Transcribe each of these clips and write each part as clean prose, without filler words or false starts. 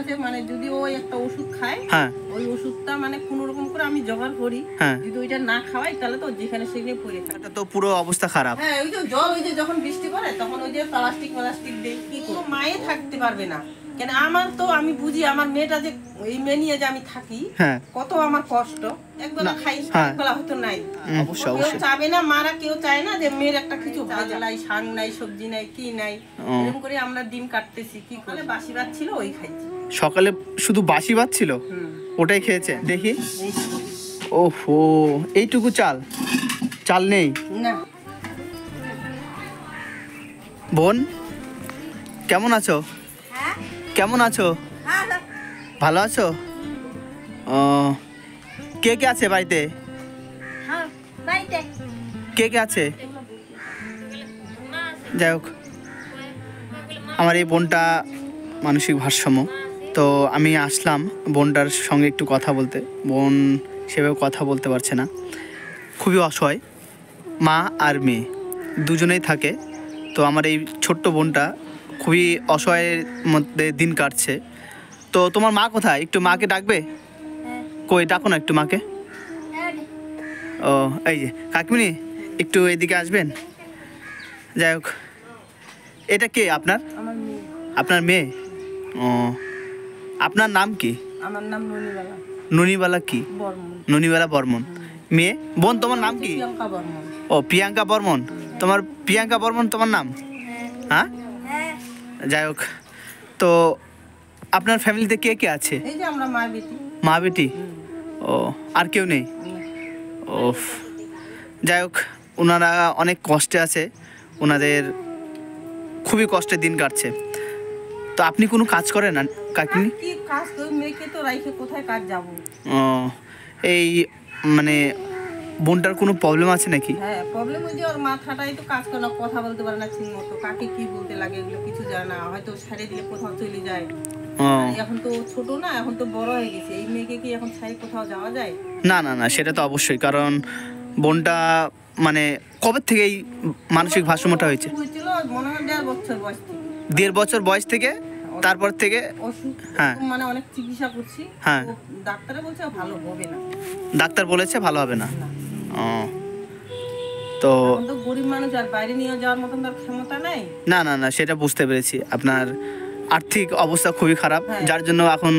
আছে, মানে যদি ওই একটা ওষুধ খায়, ওই ওষুধটা মানে কোনো রকম করে আমি জোগাড় করি, যদি ওইটা না খাওয়াই তাহলে তো যেখানে সেখানে পড়ে থাকে। এটা তো পুরো অবস্থা খারাপ। হ্যাঁ, ওই যে জল, ওই যে যখন বৃষ্টি পড়ে তখন ওই যে প্লাস্টিক দেয়, কি কোনো মায়ে থাকতে পারবে না। কেন আমার তো আমি বুঝি আমার মেয়েটা যে এই মেয়ে নিয়ে যে আমি থাকি, কত আমার কষ্ট। একবেলা খাই, একবেলা হয়তো নাই। কেউ চাবে না, মারা কেউ চায় না যে মেয়ের একটা কিছু ভাজা নাই, শাক নাই, সবজি নাই, কি নাই, এরকম করে আমরা ডিম কাটতেছি। কি করে বাসি ভাত ছিল ওই খাইছি। সকালে শুধু বাসি ভাত ছিল, ওটাই খেয়েছে। দেখি, ওহো, এইটুকু চাল চাল নেই না। বোন কেমন আছো? কেমন আছো? ভালো আছো? ও, কে কে আছে বাড়িতে? কে কে আছে? যাই হোক, আমার এই বোনটা মানসিক ভারসাম্য, তো আমি আসলাম বোনটার সঙ্গে একটু কথা বলতে। বোন সেভাবে কথা বলতে পারছে না, খুবই অসহায়, মা আর মেয়ে দুজনেই থাকে। তো আমার এই ছোট্ট বোনটা খুবই অসহায়ের মধ্যে দিন কাটছে। তো তোমার মা কোথায়? একটু মাকে ডাকবে? কই, ডাকো না একটু মাকে। ও, এই যে কাকিমণি, একটু এদিকে আসবেন। যাই হোক, এটা কে আপনার? আপনার মেয়ে? ও, আপনার নাম কি? আমার নাম ননিবালা। ননিবালা কি? ননিবালা বর্মন। মেয়ে? বোন তোমার নাম কি? প্রিয়াঙ্কা বর্মন। ও, প্রিয়াঙ্কা বর্মন। তোমার প্রিয়াঙ্কা বর্মন তোমার নাম? হ্যাঁ, যাই হোক, তো আপনার ফ্যামিলিতে কে কে আছে? এই যে আমরা মা বেটি। মা বেটি? ও, আর কেউ নেই? ও, যাই হোক, ওনারা অনেক কষ্টে আছে, ওনাদের খুবই কষ্টে দিন কাটছে। তো আপনি কোনো কাজ করেন না কাকিনি? কি কাজ করি, মেয়েকে তো রাইখে কোথায় কাজ যাব। ও, এই মানে বোনটার কোনো প্রবলেম আছে নাকি? হ্যাঁ, প্রবলেম ওই যে ওর মাথাটাই তো কাজ করে না, কথা বলতে পারে না ঠিক মতো, কাকে কি বলতে লাগে এগুলো কিছু জানে না, হয়তো ছেড়ে দিলে কোথাও চলে যায়। এখন তো ছোট না, এখন তো বড় হয়ে গেছে, এই মেয়েকে কি এখন ছেড়ে কোথাও যাওয়া যায়? না না না, সেটা তো অবশ্যই, কারণ বোনটা মানে কবে থেকে এই মানসিক ভারসাম্যটা হয়েছে? হয়েছিল মনে হয় 1.5 বছর বয়স থেকে। 1.5 বছর বয়স থেকে? তারপর থেকে মানে অনেক চিকিৎসা করছি, ডাক্তারে বলছে ভালো হবে না। ডাক্তার বলেছে ভালো হবে না? তো গরিব মানুষ, আর বাইরে নিয়ে যাওয়ার মতন তার ক্ষমতা নাই। না না না, সেটা বুঝতে পেরেছি, আপনার আর্থিক অবস্থা খুবই খারাপ, যার জন্য এখন,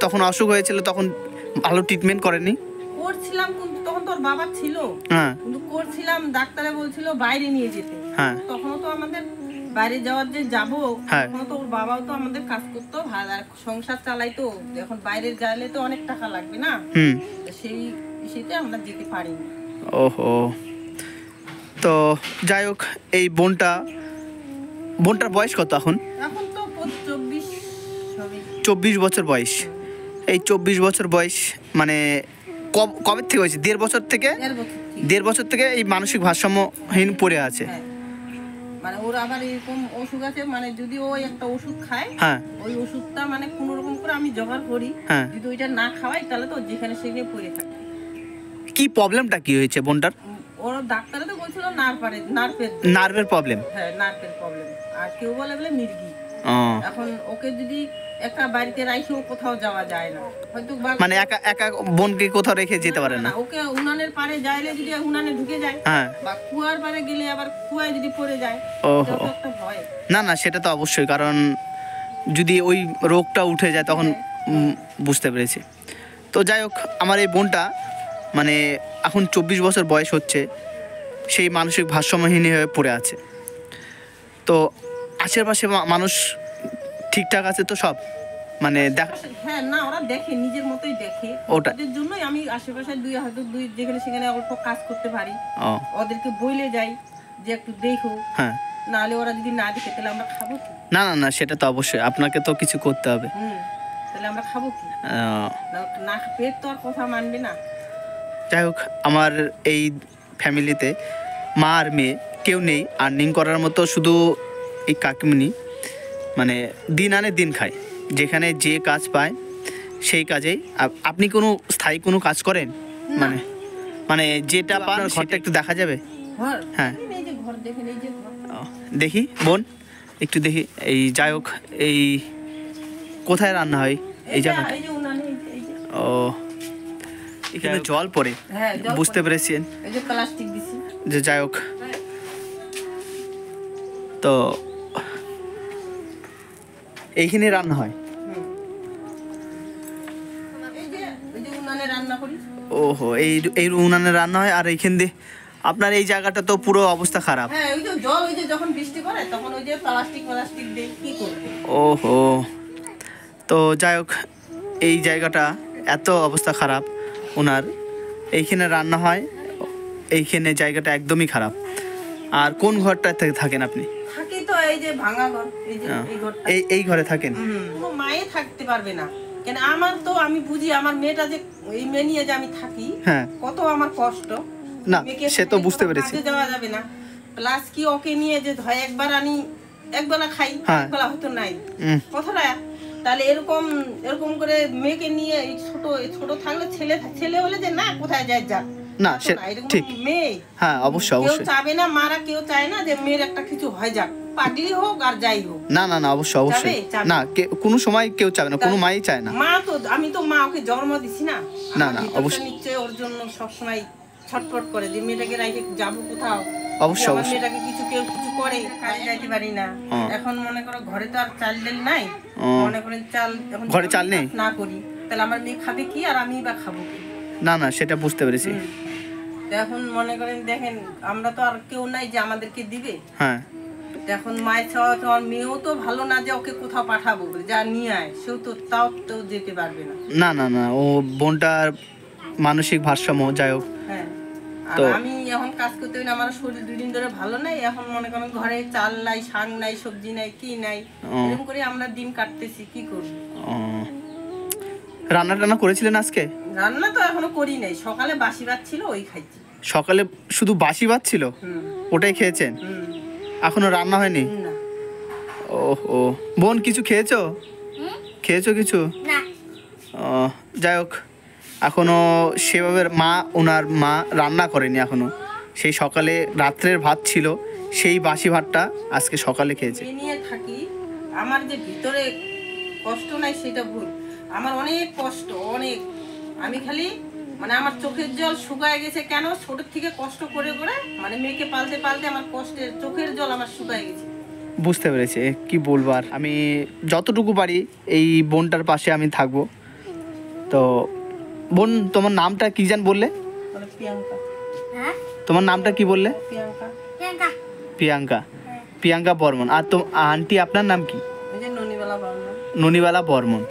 তখন অসুখ হয়েছিল তখন ভালো ট্রিটমেন্ট করেনি? করছিলাম, কিন্তু তখন তোর বাবা ছিল, কিন্তু করছিলাম, ডাক্তারে বলছিল বাইরে নিয়ে যেতে। তখনও তো আমাদের বাইরে যাওয়ার যে যাবো, তখনও তো ওর বাবাও তো আমাদের কাজ করতো, সংসার চালাইতো, এখন বাইরে যাইলে তো অনেক টাকা লাগবে না, সেই বিষয়তে আমরা যেতে পারিনি। ওহো, তো যাই হোক, এই বোনটার বয়স কত এখন? এখন তো 24 বছর বয়স। এই 24 বছর বয়স মানে কবে থেকে হয়েছে? 1.5 বছর থেকে? 1.5 বছর থেকে এই মানসিক ভারসাম্যহীন পড়ে আছে। মানে ওর আবার এরকম অসুখ আছে, মানে যদি ওই একটা ওষুধ খায়, ওই ওষুধটা মানে কোনো রকম করে আমি জোগাড় করি, যদি ওইটা না খাওয়াই তাহলে তো যেখানে সেখানে পড়ে থাকে। কি প্রবলেমটা কি হয়েছে বোনটার? ওর ডাক্তারে তো বলছিল নার্ভের প্রবলেম। হ্যাঁ, নার্ভের প্রবলেম, আর কেউ বলে মির্গি। এখন ওকে যদি একটা বাড়িতে রাখেও কোথাও যাওয়া যায় না, হয়তো মানে একা একা বোনকে কোথাও রেখে যেতে পারে না। ওকে উনানের পারে যাইলে যদি উনানে ঢুকে যায়, বা কুয়ার পারে গেলে আবার কুয়ায় যদি পড়ে যায়, এটা তো একটা ভয়। না না, সেটা তো অবশ্যই, কারণ যদি ওই রোগটা উঠে যায় তখন বুঝতে পেরেছি। তো যাই হোক, আমার এই বোনটা মানে এখন 24 বছর বয়স হচ্ছে, সেই মানসিক ভারসাম্যহীন হয়ে পড়ে আছে। তো আশেপাশে মানুষ ঠিকঠাক আছে তো সব? মানে হ্যাঁ, না, ওরা দেখে, নিজের মতোই দেখে, ওদের জন্যই আমি আশেপাশে দুই যেখানে সেখানে অল্প কাজ করতে পারি, ওদেরকে বইলে যাই যে একটু দেখো, নাহলে ওরা যদি না দেখে তাহলে আমরা খাবো কি? না না না, সেটা তো অবশ্যই, আপনাকে তো কিছু করতে হবে, তাহলে আমরা খাবো কি? না, পেট তো আর কথা মানবে না। যাই হোক, আমার এই ফ্যামিলিতে মা আর মেয়ে কেউ নেই আর্নিং করার মতো, শুধু এই কাকিমণি মানে দিন আনে দিন খায়, যেখানে যে কাজ পায় সেই কাজেই। আপনি কোনো স্থায়ী কোনো কাজ করেন? মানে মানে যেটা পান ঘরটা একটু দেখা যাবে? হ্যাঁ, দেখি বোন, একটু দেখি। এই যাই হোক, এই কোথায় রান্না হয় এই জায়গাটা? এই যে উনানে, এই যে ও, এখানে জল পড়ে, হ্যাঁ জল বুঝতে পড়ে। পেরেছেন এই যে প্লাস্টিক দিছি। যে যাই হোক, তো এইখানে রান্না হয়। এই যে উনানে রান্না করি। ওহো, এই উনানে রান্না হয়। আর এইখান দিয়ে আপনার এই জায়গাটা তো পুরো অবস্থা খারাপ। হ্যাঁ ওই যে জল, ওই যে যখন বৃষ্টি করে তখন ওই যে প্লাস্টিক দিয়ে কি করবে। ওহো, তো যাই হোক, এই জায়গাটা এত অবস্থা খারাপ ওনার। এইখানে রান্না হয়, এইখানে জায়গাটা একদমই খারাপ। আর কোন ঘরটাতে থাকেন আপনি? থাকি তো এই যে ভাঙা ঘর, এই যে এই ঘরটা। এই ঘরে থাকেন? কোনো মায়ে থাকতে পারবে না, কেন আমার তো আমি বুঝি আমার মেয়েটা যে এই মেয়ে নিয়ে যে আমি থাকি, হ্যাঁ, কত আমার কষ্ট। না মেয়েকে সে তো নিয়ে বুঝতে কোনো পেরেছি। কাজে যাওয়া যাবে না, প্লাস কি ওকে নিয়ে যে ধয় একবার আনি একবেলা খাই, হ্যাঁ। একবেলা হয়তো নাই কথাটা। তাহলে এরকম করে মেয়েকে নিয়ে এই ছোট থাকলে ছেলে হলে যে না কোথায় যায় যাক, না সে ঠিক, মেয়ে হ্যাঁ অবশ্যই কেউ অবশ্যই। চাবে না, মারা কেউ চায় না যে মেয়ের একটা কিছু হয় যাক, পাগলি হোক আর যাই হোক। না না না, অবশ্যই অবশ্যই। চাবে? না কোনো সময় কেউ চাবে না, কোনো মাই চায় না। মা তো আমি তো মা ওকে জন্ম দিছি না। না, আমার না, ভিতরটা অবশ্যই। নিশ্চয়ই ওর জন্য সবসময় ছটফট করে যে মেয়েটাকে রেখে যাবো কোথাও, অবশ্যই, যে আমার অবশ্যই। মেয়েটাকে কেউ কিছু করে, কাজে যাইতে পারি না। হ্যাঁ। এখন মনে করো ঘরে তো আর চাল ডাল নাই, মনে করেন চাল এখন ঘরে চাল নেই? না করি তাহলে আমার মেয়ে খাবে কি আর আমি বা খাবো কি? না না, সেটা বুঝতে পেরেছি। তো এখন মনে করেন দেখেন আমরা তো আর কেউ নাই যে আমাদেরকে দিবে। হ্যাঁ, এখন মায়ের চাওয়া তো আর মেয়েও তো ভালো না যে ওকে কোথাও পাঠাবো যা নিয়ে আয়, সেও তো তাও তো যেতে পারবে না। না না না, ও বোনটার মানসিক ভারসাম্য, যাই হোক। হ্যাঁ, আর তো- আমি এখন কাজ করতে পারি না, আমার শরীর 2 দিন ধরে ভালো নাই। এখন মনে করেন ঘরে চাল নাই, শাক নাই, সবজি নাই, কি নাই, এরকম করে আমরা দিন কাটতেছি, কি করব। রান্না টান্না করেছিলেন আজকে? রান্না তো এখনো করি নাই, সকালে বাসি ভাত ছিল ওই খাইছি। সকালে শুধু বাসি ভাত ছিল, ওটাই খেয়েছেন? এখনো রান্না হয়নি? না। ও বোন, কিছু খেয়েছো? খেয়েছো কিছু? না। যাই হোক, এখনো সেভাবে ওনার মা রান্না করেনি এখনো। সেই সকালে রাত্রের ভাত ছিল, সেই বাসি ভাতটা আজকে সকালে খেয়েছে। এই নিয়ে থাকি, আমার যে ভিতরে কষ্ট নাই সেটা ভুল, আমার অনেক কষ্ট, অনেক। আমি খালি মানে আমার চোখের জল শুকায় গেছে, কেন ছোট থেকে কষ্ট করে মানে মেয়েকে পালতে পালতে আমার কষ্টের চোখের জল আমার শুকায় গেছে। বুঝতে পেরেছি, কি বলবো আর। আমি যতটুকু পারি এই বোনটার পাশে আমি থাকবো। তো বোন, তোমার নামটা কি জান বললে? বলে প্রিয়াঙ্কা। হ্যাঁ? তোমার নামটা কি বললে? প্রিয়াঙ্কা। প্রিয়াঙ্কা। প্রিয়াঙ্কা। প্রিয়াঙ্কা বর্মন। আর তো আন্টি, আপনার নাম কি? এই যে ননিবালা বাংলা। ননিবালা বর্মন।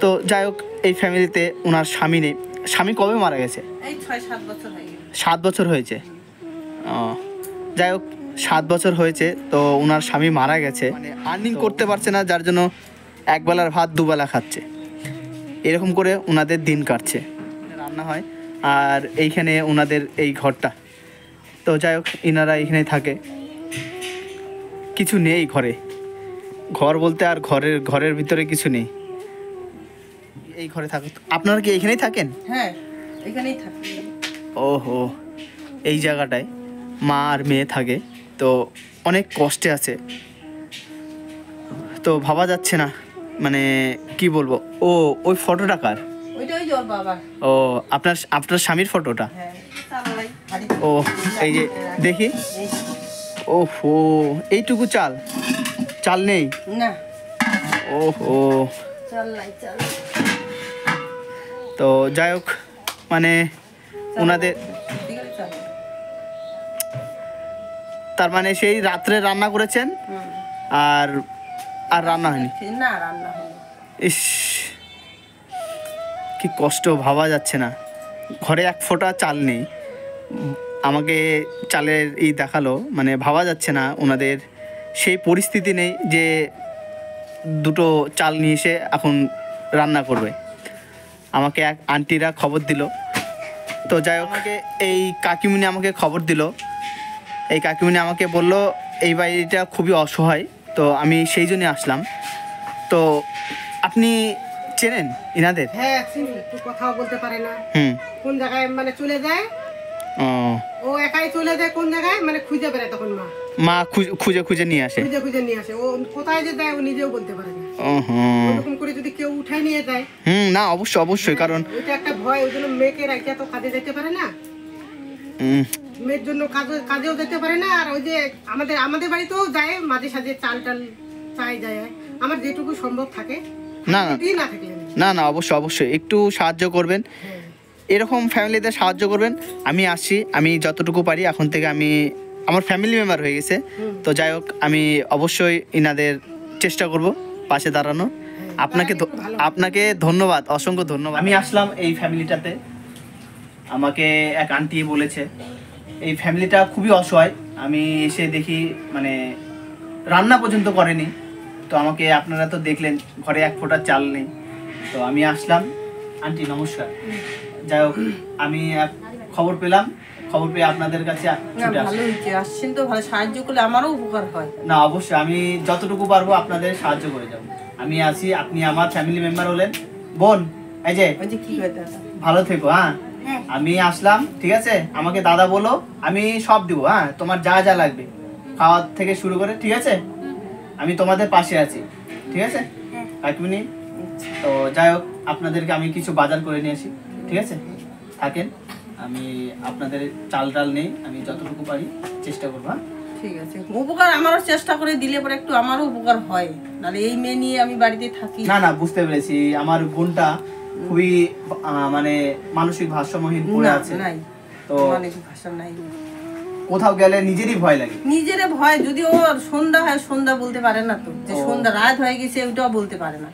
তো যাই হোক, এই ফ্যামিলিতে ওনার স্বামী নেই। স্বামী কবে মারা গেছে? এই 6-7 বছর হয়ে গেছে। 7 বছর হয়েছে। যাই হোক, 7 বছর হয়েছে তো ওনার স্বামী মারা গেছে। মানে আর্নিং করতে পারছে না, যার জন্য একবেলার ভাত দুবেলা খাচ্ছে। এরকম করে ওনাদের দিন কাটছে, রান্না হয়। আর এইখানে ওনাদের এই ঘরটা, তো যাই হোক ইনারা এইখানেই থাকে। কিছু নেই ঘরে, ঘর বলতে আর ঘরের ভিতরে কিছু নেই। এই ঘরে থাকো। আপনারা কি এইখানেই থাকেন? হ্যাঁ, এখানেই থাকি। ওহো, এই জায়গাটায় মা আর মেয়ে থাকে, তো অনেক কষ্টে আছে। তো ভাবা যাচ্ছে না, মানে কি বলবো। ওই ফটোটা কার? ওইটা ওই জোর বাবা। ও, আপনার স্বামীর ফটোটা? হ্যাঁ, চালাই হাড়ি। ও, এই যে দেখি। এই, ওহো, এইটুকু চাল নেই? না ওহো, চালাই। তো যাই হোক, মানে ওনাদের ঠিক আছে, চাল। তার মানে সেই রাত্রে রান্না করেছেন আর রান্না হয়নি? না, রান্না হলো। ইস, কি কষ্ট, ভাবা যাচ্ছে না। ঘরে এক ফোঁটা চাল নেই। আমাকে চালের দেখালো, মানে ভাবা যাচ্ছে না ওনাদের সেই পরিস্থিতি নেই যে দুটো চাল নিয়ে এসে এখন রান্না করবে। আমাকে এক আন্টিরা খবর দিল। তো যাই হোক, আমাকে এই কাকিমুনি আমাকে খবর দিল। এই কাকিমুনি আমাকে বলল এই বাড়িটা খুবই অসহায়, তো আমি সেই জন্যই আসলাম। তো আপনি চেনেন ইনাদের? হ্যাঁ চিনি, একটু কথাও বলতে পারে না, কোন জায়গায় মানে চলে যায়, ও ও একাই চলে যায় কোন জায়গায়, মানে খুঁজে বেড়ায় তখন মা। মা খুঁজে খুঁজে নিয়ে আসে? খুঁজে খুঁজে নিয়ে আসে। ও কোথায় যে দেয় ও নিজেও বলতে পারে না। ওরকম করে যদি কেউ উঠায় নিয়ে যায়, না অবশ্যই অবশ্যই, কারণ ওইটা একটা ভয়। ওই জন্য মেয়েকে রাখা তো কাজে যেতে পারে না, মেয়ের জন্য কাজেও যেতে পারে না। আর ওই যে আমাদের বাড়িতেও যায় মাঝে সাঝে, চাল টাল চাই যায়, আমার যেটুকু সম্ভব থাকে। না না থাকলে না না অবশ্যই অবশ্যই একটু সাহায্য করবেন, এরকম ফ্যামিলিতে সাহায্য করবেন। আমি আসছি, আমি যতটুকু পারি এখন থেকে, আমি আমার ফ্যামিলি মেম্বার হয়ে গেছে তো যাই হোক, আমি অবশ্যই ইনাদের চেষ্টা করব পাশে দাঁড়ানো। আপনাকে ধন্যবাদ, অসংখ্য ধন্যবাদ। আমি আসলাম এই ফ্যামিলিটাতে, আমাকে এক আন্টি বলেছে এই ফ্যামিলিটা খুবই অসহায়। আমি এসে দেখি মানে রান্না পর্যন্ত করেনি। তো আমাকে আপনারা তো দেখলেন ঘরে এক ফোঁটা চাল নেই, তো আমি আসলাম। আন্টি নমস্কার। যাই হোক, আমি খবর পেলাম, খবর পেয়ে আপনাদের কাছে ভালো হয়েছে, আসছেন তো ভালো, সাহায্য করলে আমারও উপকার হয়। না অবশ্যই আমি যতটুকু পারবো আপনাদের সাহায্য করে যাব। আমি আছি, আপনি আমার ফ্যামিলি মেম্বার হলেন। বোন এই যে কি হয় দাদা, ভালো থেকো। হ্যাঁ আমি আসলাম, ঠিক আছে? আমাকে দাদা বলো, আমি সব দিব। হ্যাঁ তোমার যা যা লাগবে খাওয়া থেকে শুরু করে, ঠিক আছে? আমি তোমাদের পাশে আছি, ঠিক আছে কাকিমণি? তো যাই হোক, আপনাদেরকে আমি কিছু বাজার করে নিয়ে আসি, ঠিক আছে? থাকেন, আমি আপনাদের চাল টাল নেই, আমি যতটুকু পারি চেষ্টা করবো। ঠিক আছে, উপকার আমারও চেষ্টা করে দিলে পরে একটু আমারও উপকার হয়, নাহলে এই মেয়ে নিয়ে আমি বাড়িতে থাকি না। না বুঝতে পেরেছি, আমার বোনটা খুবই মানে মানসিক ভারসাম্যহীন পড়ে আছে। নাই তো মানসিক ভাষা নাই, কোথাও গেলে নিজেরই ভয় লাগে। নিজেরে ভয়, যদি ওর সন্ধ্যা হয়, সন্ধ্যা বলতে পারে না তো, যে সন্ধ্যা রাত হয়ে গেছে ওইটাও বলতে পারে না।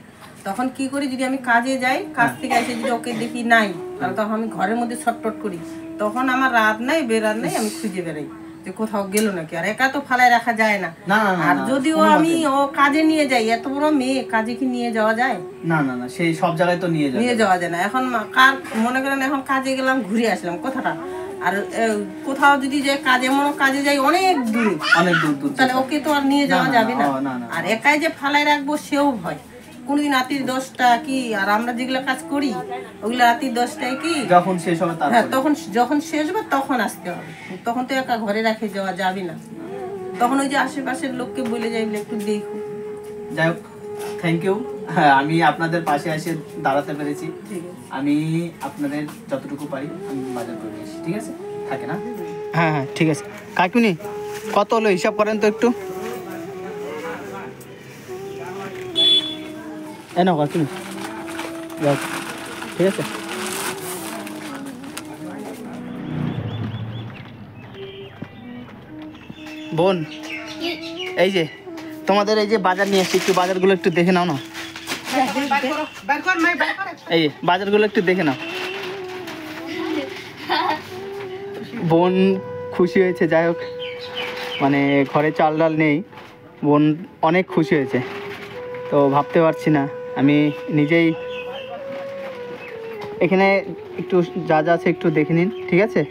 তখন কি করি, যদি আমি কাজে যাই, কাজ থেকে এসে যদি ওকে দেখি নাই, তাহলে তখন আমি ঘরের মধ্যে ছটপট করি। তখন আমার রাত নাই বেরাত নাই, আমি খুঁজে বেড়াই যে কোথাও গেল নাকি। আর একা তো ফালায় রাখা যায় না। আর যদিও আমি ও কাজে নিয়ে যাই, এত বড় মেয়ে, কাজে কি নিয়ে যাওয়া যায়? না না না, সেই সব জায়গায় তো নিয়ে যাওয়া যায় না। এখন মনে করেন এখন কাজে গেলাম, ঘুরে আসলাম কথাটা, আর কোথাও যদি যে কাজে কাজে যাই অনেক দূর, তাহলে ওকে তো আর নিয়ে যাওয়া যাবে না। আর একাই যে ফালায় রাখবো সেও ভয়। কোনদিন রাত্রির 10টা কি, আর আমরা যেগুলো কাজ করি ওগুলো রাত্রির 10টায় কি, যখন শেষ হবে তখন যখন শেষ হবে তখন আসতে হবে। তখন তো একা ঘরে রাখে যাওয়া যাবে না। তখন ওই যে আশেপাশের লোককে বলে যাইলে একটু দেখো। যাই হোক, থ্যাংক ইউ। হ্যাঁ আমি আপনাদের পাশে এসে দাঁড়াতে পেরেছি। আমি আপনাদের যতটুকু পারি আমি বাজার করে দিয়েছি, ঠিক আছে? থাকে না? হ্যাঁ হ্যাঁ ঠিক আছে। কাকিনি কত হলো হিসাব করেন তো একটু। না কাকিনি, ঠিক আছে? বোন এই যে তোমাদের এই যে বাজার নিয়ে এসেছি, একটু বাজারগুলো একটু দেখে নাও না। এই বাজারগুলো একটু দেখে নাও। বোন খুশি হয়েছে, যাই হোক, মানে ঘরে চাল ডাল নেই, বোন অনেক খুশি হয়েছে। তো ভাবতে পারছি না, আমি নিজেই এখানে একটু যা যা আছে একটু দেখে নিন, ঠিক আছে?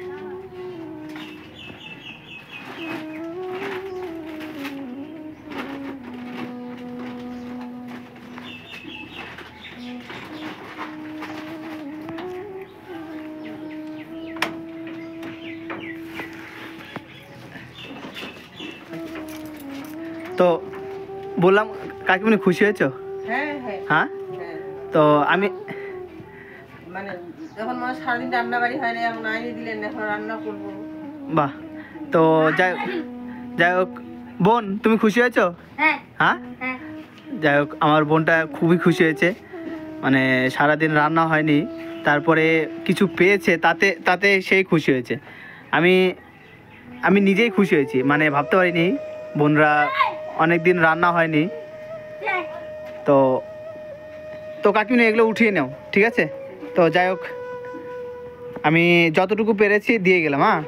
তো বললাম কাকিমণি খুশি হয়েছো? হ্যাঁ তো আমি মানে যখন মানে সারাদিন রান্না বাড়ি হয় না, এখন আইনে দিলেন, এখন রান্না করবো। বাহ, তো যাই হোক বোন তুমি খুশি হয়েছো? হ্যাঁ যাই হোক, আমার বোনটা খুবই খুশি হয়েছে। মানে সারাদিন রান্না হয়নি, তারপরে কিছু পেয়েছে, তাতে সেই খুশি হয়েছে। আমি নিজেই খুশি হয়েছি, মানে ভাবতে পারিনি বোনরা অনেক দিন রান্না হয়নি। তো কাকিমনি এগুলো উঠিয়ে নাও, ঠিক আছে? তো যাই হোক, আমি যতটুকু পেরেছি দিয়ে গেলাম। হ্যাঁ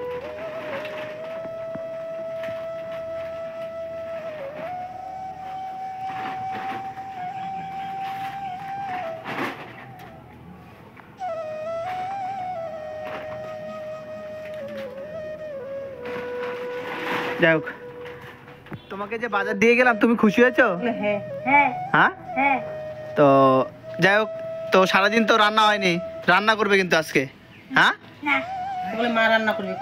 যাই হোক, তোমাকে যে বাজার দিয়ে গেলাম তুমি খুশি হয়েছো? হ্যাঁ তো যাই হোক, তো সারাদিন তো রান্না হয়নি, রান্না করবে কিন্তু আজকে। হ্যাঁ মা রান্না করবে,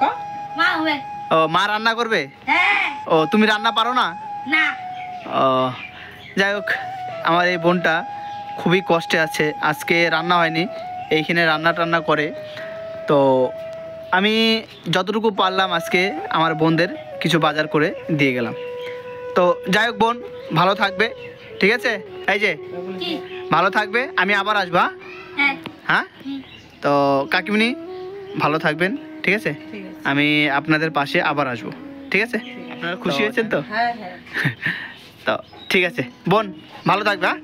ও মা রান্না করবে? ও তুমি রান্না পারো না? না। ও যাই হোক, আমার এই বোনটা খুবই কষ্টে আছে, আজকে রান্না হয়নি, এইখানে রান্না টান্না করে। তো আমি যতটুকু পারলাম আজকে আমার বোনদের কিছু বাজার করে দিয়ে গেলাম। তো যাই হোক বোন, ভালো থাকবে, ঠিক আছে? এই যে কি? ভালো থাকবে, আমি আবার আসবা। হ্যাঁ। হ্যাঁ, তো কাকিমণি ভালো থাকবেন, ঠিক আছে? ঠিক আছে। আমি আপনাদের পাশে আবার আসবো, ঠিক আছে? আপনারা খুশি হয়েছেন তো? হ্যাঁ হ্যাঁ। তো ঠিক আছে বোন, ভালো থাকবে। হ্যাঁ।